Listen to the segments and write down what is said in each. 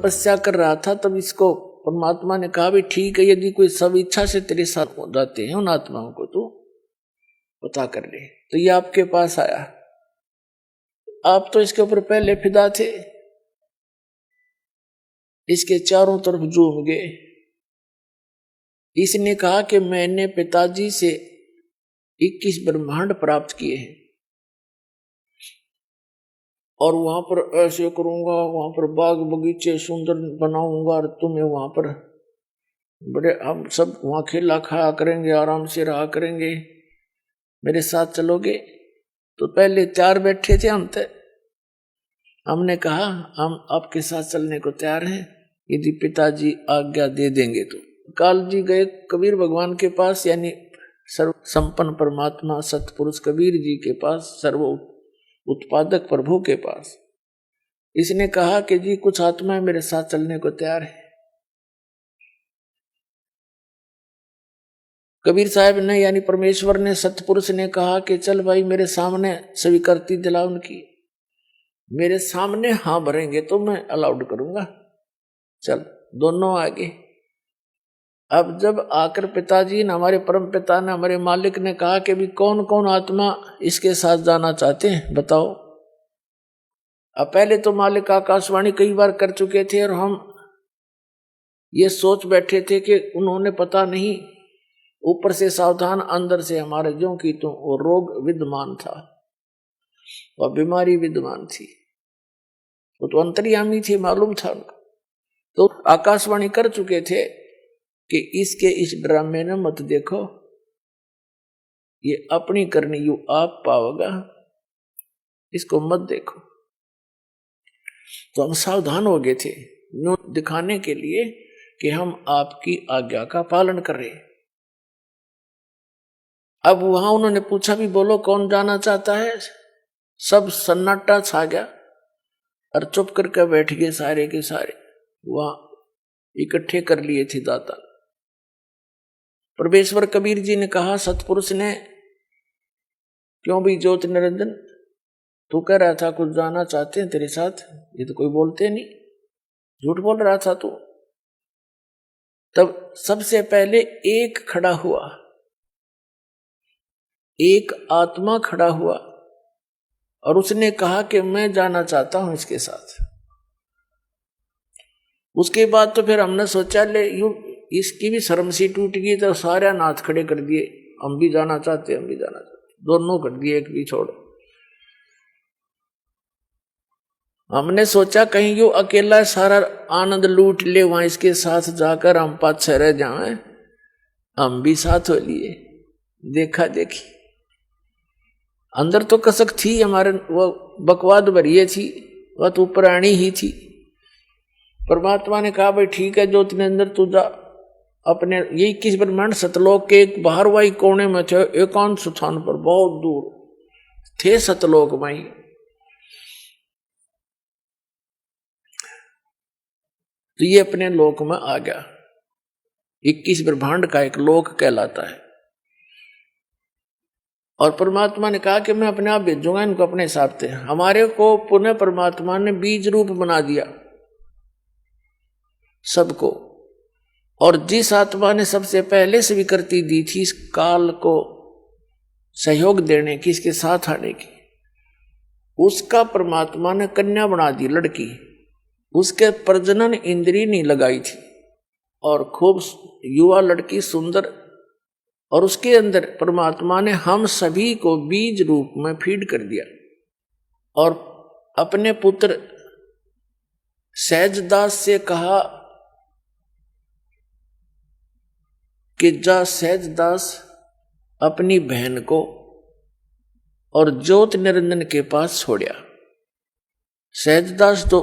तपस्या कर रहा था तब इसको परमात्मा ने कहा भी ठीक है, यदि कोई सब इच्छा से तेरे साथ हो जाते हैं उन आत्माओं को तो पता कर ले। तो ये आपके पास आया, आप तो इसके ऊपर पहले फिदा थे, इसके चारों तरफ झूम गए। इसने कहा कि मैंने पिताजी से 21 ब्रह्मांड प्राप्त किए हैं और वहां पर ऐसे करूंगा, वहां पर बाग बगीचे सुंदर बनाऊंगा और तुम्हें वहां पर बड़े हम सब वहां खेला खाया करेंगे, आराम से रहा करेंगे, मेरे साथ चलोगे? तो पहले 4 बैठे थे, हमने कहा हम आपके साथ चलने को तैयार हैं यदि पिताजी आज्ञा दे देंगे तो। काल जी गए कबीर भगवान के पास, यानी सर्व संपन्न परमात्मा सतपुरुष कबीर जी के पास, सर्व उत्पादक प्रभु के पास। इसने कहा कि जी कुछ आत्माएं मेरे साथ चलने को तैयार है। कबीर साहब ने यानी परमेश्वर ने, सतपुरुष ने कहा कि चल भाई मेरे सामने स्वीकृति दिला उनकी, मेरे सामने हाँ भरेंगे तो मैं अलाउड करूंगा, चल दोनों आगे। अब जब आकर पिताजी ने, हमारे परम पिता ने, हमारे मालिक ने कहा कि भी कौन कौन आत्मा इसके साथ जाना चाहते हैं बताओ। अब पहले तो मालिक आकाशवाणी कई बार कर चुके थे और हम ये सोच बैठे थे कि उन्होंने पता नहीं ऊपर से सावधान, अंदर से हमारे ज्यों की तो वो रोग विद्यमान था और बीमारी विद्यमान थी, वो तो अंतर्यामी थी, मालूम था उनको। तो आकाशवाणी कर चुके थे कि इसके इस ड्रामे ने मत देखो, ये अपनी करनी यू आप पाओगा, इसको मत देखो। तो हम सावधान हो गए थे यूं दिखाने के लिए कि हम आपकी आज्ञा का पालन कर रहे हैं। अब वहां उन्होंने पूछा भी बोलो कौन जाना चाहता है, सब सन्नाटा छा गया और चुप करके बैठ गए सारे के सारे, वहां इकट्ठे कर लिए थे दाता। परमेश्वर कबीर जी ने कहा सतपुरुष ने, क्यों भी ज्योत निरंजन तू कह रहा था कुछ जाना चाहते हैं तेरे साथ, ये तो कोई बोलते नहीं, झूठ बोल रहा था तू। तब सबसे पहले एक खड़ा हुआ, एक आत्मा खड़ा हुआ और उसने कहा कि मैं जाना चाहता हूं इसके साथ। उसके बाद तो फिर हमने सोचा ले यूं इसकी भी शर्म सी टूट गई, तो सारे नाथ खड़े कर दिए, हम भी जाना चाहते, हम भी जाना चाहते, दोनों कर दिए, एक भी छोड़। हमने सोचा कहीं यूं अकेला सारा आनंद लूट ले, वहां इसके साथ जाकर हम पाछे रह जाएं, हम भी साथ हो लिए। देखा देखी अंदर तो कसक थी हमारे, वो बकवाद भरिए थी, वह तो पुरानी ही थी। परमात्मा ने कहा भाई ठीक है ज्योति ने अंदर तू जा, अपने यही 21 ब्रह्मांड सतलोक के एक बाहर वाई कोने में थे, एकांत स्थान पर बहुत दूर थे सतलोक माई। तो ये अपने लोक में आ गया, 21 ब्रह्मांड का एक लोक कहलाता है। और परमात्मा ने कहा कि मैं अपने आप भेजूंगा इनको अपने हिसाब से। हमारे को पुनः परमात्मा ने बीज रूप बना दिया सबको, और जिस आत्मा ने सबसे पहले स्वीकृति दी थी इस काल को सहयोग देने की, इसके साथ आने की, उसका परमात्मा ने कन्या बना दी, लड़की। उसके प्रजनन इंद्री नहीं लगाई थी और खूब युवा लड़की सुंदर, और उसके अंदर परमात्मा ने हम सभी को बीज रूप में फीड कर दिया और अपने पुत्र सहजदास से कहा कि जा सहजदास अपनी बहन को और ज्योत निरंजन के पास छोड़िया। सहजदास तो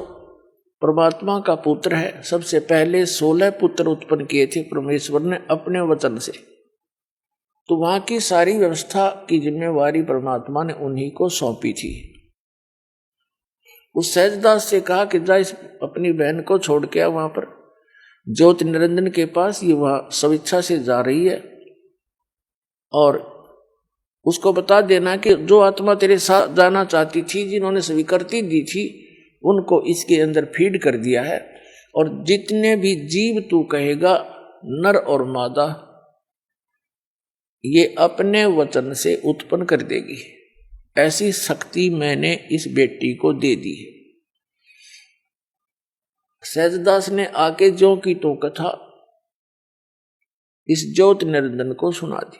परमात्मा का पुत्र है, सबसे पहले 16 पुत्र उत्पन्न किए थे परमेश्वर ने अपने वचन से, तो वहां की सारी व्यवस्था की जिम्मेवारी परमात्मा ने उन्हीं को सौंपी थी। उस सहजदास से कहा कि जा इस अपनी बहन को छोड़ के वहां पर ज्योत निरंजन के पास, ये वहां स्वेच्छा से जा रही है, और उसको बता देना कि जो आत्मा तेरे साथ जाना चाहती थी, जिन्होंने स्वीकृति दी थी, उनको इसके अंदर फीड कर दिया है और जितने भी जीव तू कहेगा नर और मादा ये अपने वचन से उत्पन्न कर देगी। ऐसी शक्ति मैंने इस बेटी को दे दी है। सहजदास ने आके ज्यों की तो कथा इस ज्योत निरंजन को सुना दी।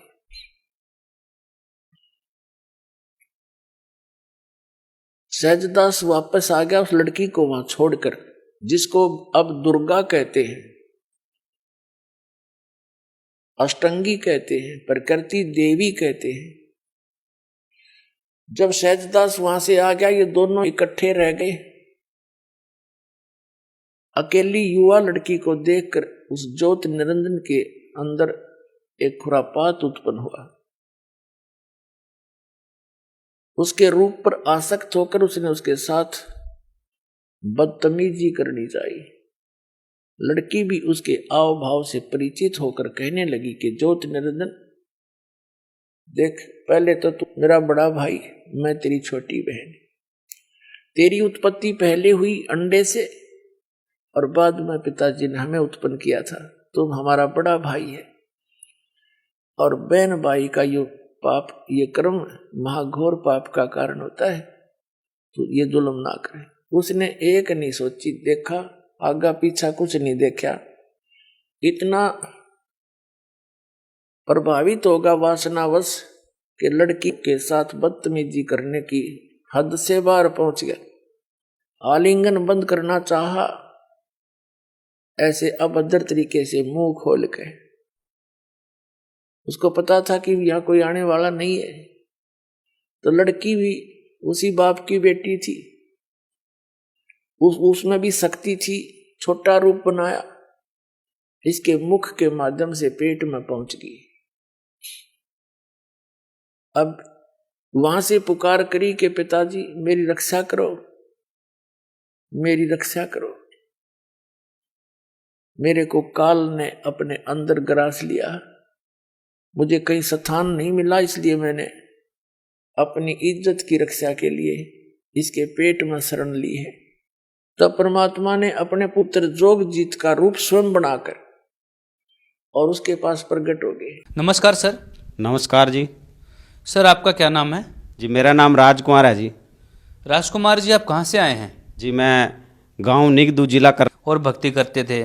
सहजदास वापस आ गया उस लड़की को वहां छोड़कर, जिसको अब दुर्गा कहते हैं, अष्टंगी कहते हैं, प्रकृति देवी कहते हैं। जब सहजदास वहां से आ गया, ये दोनों इकट्ठे रह गए। अकेली युवा लड़की को देखकर उस ज्योत निरंजन के अंदर एक खुरापात उत्पन्न हुआ। उसके रूप पर आसक्त होकर उसने उसके साथ बदतमीजी करनी चाहिए। लड़की भी उसके आव भाव से परिचित होकर कहने लगी कि ज्योत निरंजन देख, पहले तो तू मेरा बड़ा भाई, मैं तेरी छोटी बहन। तेरी उत्पत्ति पहले हुई अंडे से और बाद में पिताजी ने हमें उत्पन्न किया था। तुम हमारा बड़ा भाई है और बहन भाई का यो पाप, ये कर्म महाघोर पाप का कारण होता है, तो ये जुल्म ना करे। उसने एक नहीं सोची, देखा आगा पीछा कुछ नहीं देखा। इतना प्रभावित होगा वासनावश कि लड़की के साथ बदतमीजी करने की हद से बाहर पहुंच गया। आलिंगन बंद करना चाहा, ऐसे अभद्र तरीके से मुंह खोल के। उसको पता था कि यहां कोई आने वाला नहीं है, तो लड़की भी उसी बाप की बेटी थी, उसमें भी शक्ति थी। छोटा रूप बनाया, इसके मुख के माध्यम से पेट में पहुंच गई। अब वहां से पुकार करी कि पिताजी मेरी रक्षा करो, मेरी रक्षा करो। मेरे को काल ने अपने अंदर ग्रास लिया, मुझे कहीं स्थान नहीं मिला, इसलिए मैंने अपनी इज्जत की रक्षा के लिए इसके पेट में शरण ली है। तब परमात्मा ने अपने पुत्र जोगजीत का रूप स्वयं बनाकर और उसके पास प्रकट हो गए। नमस्कार सर। नमस्कार जी। सर आपका क्या नाम है? जी मेरा नाम राजकुमार है जी। राजकुमार जी, आप कहाँ से आए हैं? जी मैं गांव निगदू जिला कर और भक्ति करते थे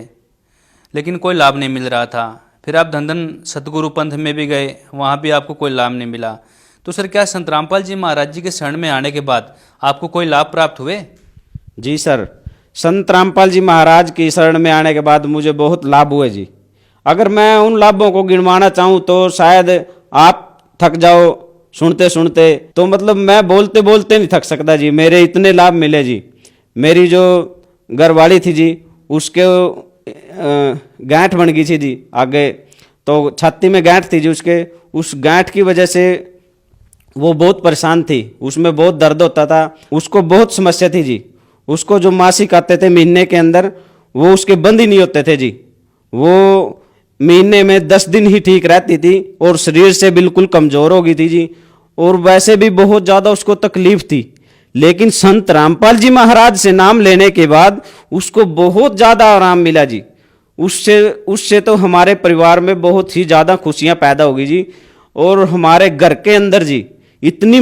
लेकिन कोई लाभ नहीं मिल रहा था। फिर आप धंधन सतगुरु पंथ में भी गए, वहाँ भी आपको कोई लाभ नहीं मिला। तो सर क्या संत रामपाल जी महाराज जी के शरण में आने के बाद आपको कोई लाभ प्राप्त हुए? जी सर, संत रामपाल जी महाराज की शरण में आने के बाद मुझे बहुत लाभ हुए जी। अगर मैं उन लाभों को गिनवाना चाहूँ तो शायद आप थक जाओ सुनते सुनते, तो मतलब मैं बोलते बोलते नहीं थक सकता जी। मेरे इतने लाभ मिले जी। मेरी जो घरवाली थी जी, उसके गांठ बन गई थी जी आगे, तो छाती में गांठ थी जी उसके। उस गांठ की वजह से वो बहुत परेशान थी, उसमें बहुत दर्द होता था, उसको बहुत समस्या थी जी। उसको जो मासिक आते थे महीने के अंदर, वो उसके बंद ही नहीं होते थे जी। वो महीने में 10 दिन ही ठीक रहती थी और शरीर से बिल्कुल कमज़ोर हो गई थी जी। और वैसे भी बहुत ज़्यादा उसको तकलीफ थी। लेकिन संत रामपाल जी महाराज से नाम लेने के बाद उसको बहुत ज़्यादा आराम मिला जी। उससे तो हमारे परिवार में बहुत ही ज़्यादा खुशियाँ पैदा हो गई जी। और हमारे घर के अंदर जी इतनी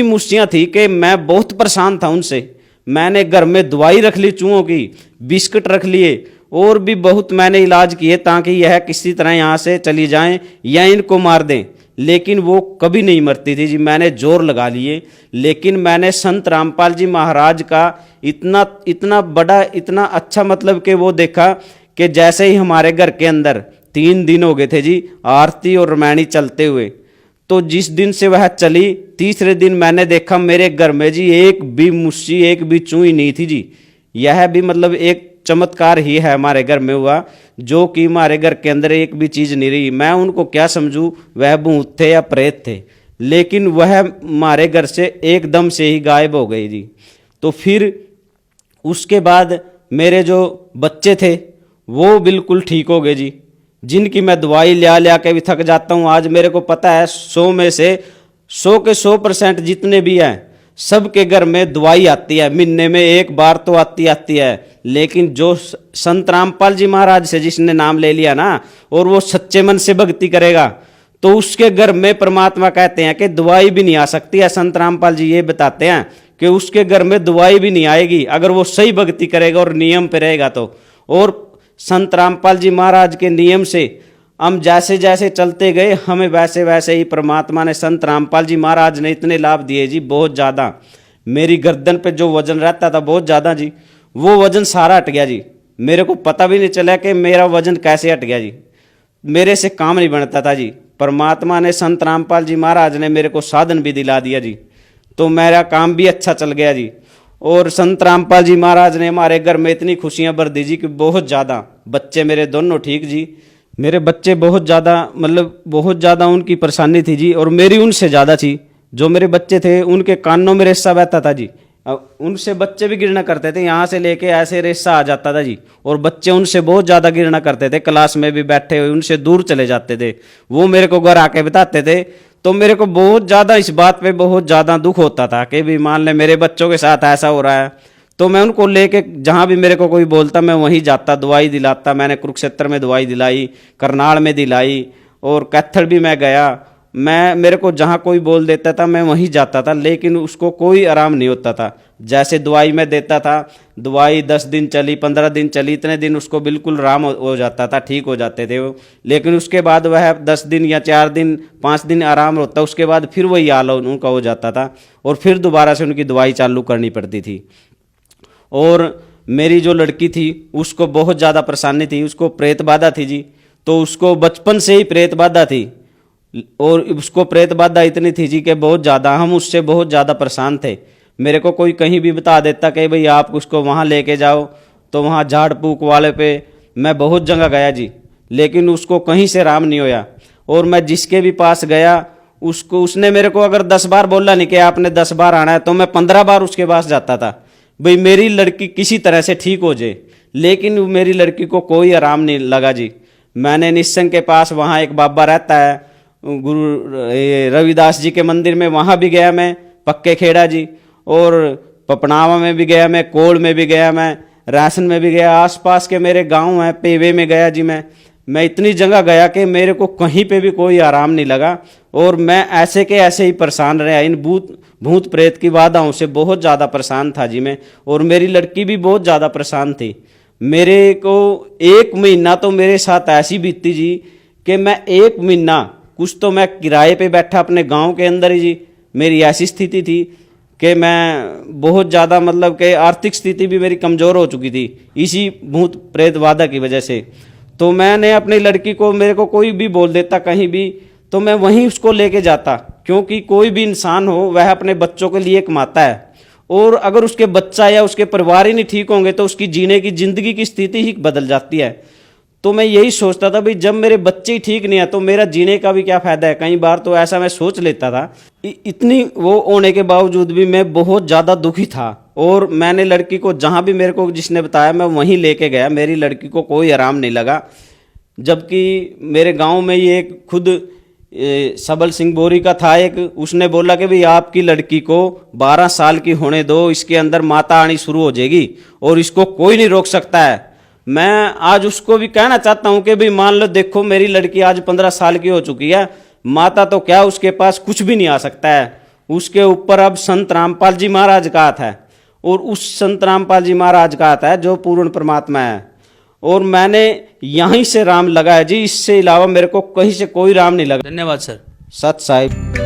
मुस्सियाँ थी कि मैं बहुत परेशान था उनसे। मैंने घर में दवाई रख ली, चूहों की बिस्किट रख लिए, और भी बहुत मैंने इलाज किए ताकि यह किसी तरह यहाँ से चली जाएं या इनको मार दें, लेकिन वो कभी नहीं मरती थी जी। मैंने जोर लगा लिए, लेकिन मैंने संत रामपाल जी महाराज का इतना बड़ा, इतना अच्छा मतलब कि वो देखा कि जैसे ही हमारे घर के अंदर 3 दिन हो गए थे जी आरती और रामायणी चलते हुए, तो जिस दिन से वह चली, तीसरे दिन मैंने देखा मेरे घर में जी एक भी मुस्सी, एक भी चूही नहीं थी जी। यह भी मतलब एक चमत्कार ही है हमारे घर में हुआ, जो कि हमारे घर के अंदर एक भी चीज़ नहीं रही। मैं उनको क्या समझूं, वह भूत थे या प्रेत थे, लेकिन वह हमारे घर से एकदम से ही गायब हो गई जी। तो फिर उसके बाद मेरे जो बच्चे थे वो बिल्कुल ठीक हो गए जी, जिनकी मैं दवाई लिया के भी थक जाता हूँ। आज मेरे को पता है 100 में से 100 के 100% जितने भी हैं सबके घर में दवाई आती है, महीने में एक बार तो आती है। लेकिन जो संत रामपाल जी महाराज से जिसने नाम ले लिया ना, और वो सच्चे मन से भक्ति करेगा, तो उसके घर में परमात्मा कहते हैं कि दवाई भी नहीं आ सकती है। संत रामपाल जी ये बताते हैं कि उसके घर में दवाई भी नहीं आएगी अगर वो सही भक्ति करेगा और नियम पे रहेगा तो। और संत रामपाल जी महाराज के नियम से हम जैसे जैसे चलते गए, हमें वैसे वैसे ही परमात्मा ने, संत रामपाल जी महाराज ने इतने लाभ दिए जी, बहुत ज़्यादा। मेरी गर्दन पे जो वजन रहता था बहुत ज़्यादा जी, वो वजन सारा हट गया जी। मेरे को पता भी नहीं चला कि मेरा वजन कैसे हट गया जी। मेरे से काम नहीं बनता था जी। परमात्मा ने, संत रामपाल जी महाराज ने मेरे को साधन भी दिला दिया जी, तो मेरा काम भी अच्छा चल गया जी। और संत रामपाल जी महाराज ने हमारे घर में इतनी खुशियां भर दी जी कि बहुत ज़्यादा। बच्चे मेरे दोनों ठीक जी, मेरे बच्चे बहुत ज़्यादा, मतलब बहुत ज़्यादा उनकी परेशानी थी जी, और मेरी उनसे ज़्यादा थी। जो मेरे बच्चे थे उनके कानों में रेसा बहता था जी, उनसे बच्चे भी गिरना करते थे, यहाँ से लेके ऐसे रेसा आ जाता था जी। और बच्चे उनसे बहुत ज़्यादा गिरना करते थे, क्लास में भी बैठे हुए उनसे दूर चले जाते थे। वो मेरे को घर आके बताते थे, तो मेरे को बहुत ज़्यादा इस बात पे बहुत ज़्यादा दुख होता था कि भी मान ले मेरे बच्चों के साथ ऐसा हो रहा है। तो मैं उनको लेके जहाँ भी मेरे को कोई बोलता मैं वहीं जाता, दवाई दिलाता। मैंने कुरुक्षेत्र में दवाई दिलाई, करनाल में दिलाई, और कैथल भी मैं गया। मेरे को जहाँ कोई बोल देता था मैं वहीं जाता था, लेकिन उसको कोई आराम नहीं होता था। जैसे दवाई मैं देता था, दवाई 10 दिन चली, 15 दिन चली, इतने दिन उसको बिल्कुल आराम हो जाता था, ठीक हो जाते थे वो। लेकिन उसके बाद वह 10 दिन या 4 दिन 5 दिन आराम होता, उसके बाद फिर वही हाल उनका हो जाता था, और फिर दोबारा से उनकी दवाई चालू करनी पड़ती थी। और मेरी जो लड़की थी उसको बहुत ज़्यादा परेशानी थी, उसको प्रेत बाधा थी जी। तो उसको बचपन से ही प्रेत बाधा थी, और उसको प्रेत बाधा इतनी थी जी कि बहुत ज़्यादा, हम उससे बहुत ज़्यादा परेशान थे। मेरे को कोई कहीं भी बता देता कि भाई आप उसको वहाँ लेके जाओ, तो वहाँ झाड़ फूक वाले पे मैं बहुत जगह गया जी, लेकिन उसको कहीं से आराम नहीं होया। और मैं जिसके भी पास गया उसने मेरे को अगर 10 बार बोला नहीं कि आपने 10 बार आना है, तो मैं 15 बार उसके पास जाता था, भाई मेरी लड़की किसी तरह से ठीक हो जाए। लेकिन मेरी लड़की को कोई आराम नहीं लगा जी। मैंने निस्संग के पास, वहाँ एक बाबा रहता है गुरु रविदास जी के मंदिर में, वहाँ भी गया मैं, पक्के खेड़ा जी। और पपनावा में भी गया मैं, कोल में भी गया मैं, रासन में भी गया, आसपास के मेरे गांव हैं, पेवे में गया जी। मैं इतनी जगह गया कि मेरे को कहीं पे भी कोई आराम नहीं लगा। और मैं ऐसे के ऐसे ही परेशान रहा, इन भूत प्रेत की बाधाओं से बहुत ज़्यादा परेशान था जी मैं। और मेरी लड़की भी बहुत ज़्यादा परेशान थी। मेरे को 1 महीना तो मेरे साथ ऐसी बीती जी कि मैं 1 महीना कुछ तो मैं किराए पे बैठा अपने गांव के अंदर ही जी। मेरी ऐसी स्थिति थी कि मैं बहुत ज़्यादा, मतलब कि आर्थिक स्थिति भी मेरी कमज़ोर हो चुकी थी इसी भूत प्रेत बाधा की वजह से। तो मैंने अपनी लड़की को, मेरे को कोई भी बोल देता कहीं भी, तो मैं वहीं उसको लेके जाता, क्योंकि कोई भी इंसान हो वह अपने बच्चों के लिए कमाता है। और अगर उसके बच्चा या उसके परिवार ही नहीं ठीक होंगे तो उसकी जीने की, जिंदगी की स्थिति ही बदल जाती है। तो मैं यही सोचता था भाई जब मेरे बच्चे ही ठीक नहीं है तो मेरा जीने का भी क्या फ़ायदा है। कई बार तो ऐसा मैं सोच लेता था। इतनी वो होने के बावजूद भी मैं बहुत ज़्यादा दुखी था। और मैंने लड़की को जहाँ भी मेरे को जिसने बताया मैं वहीं लेके गया, मेरी लड़की को कोई आराम नहीं लगा। जबकि मेरे गांव में ये एक खुद सबल सिंह बोरी का था एक, उसने बोला कि भाई आपकी लड़की को 12 साल की होने दो, इसके अंदर माता आनी शुरू हो जाएगी और इसको कोई नहीं रोक सकता है। मैं आज उसको भी कहना चाहता हूं कि भाई मान लो, देखो मेरी लड़की आज 15 साल की हो चुकी है, माता तो क्या उसके पास कुछ भी नहीं आ सकता है। उसके ऊपर अब संत रामपाल जी महाराज का हाथ है, और उस संत रामपाल जी महाराज का हाथ है जो पूर्ण परमात्मा है। और मैंने यहीं से राम लगा है जी, इससे अलावा मेरे को कहीं से कोई राम नहीं लगा। धन्यवाद सर। सत साहिब।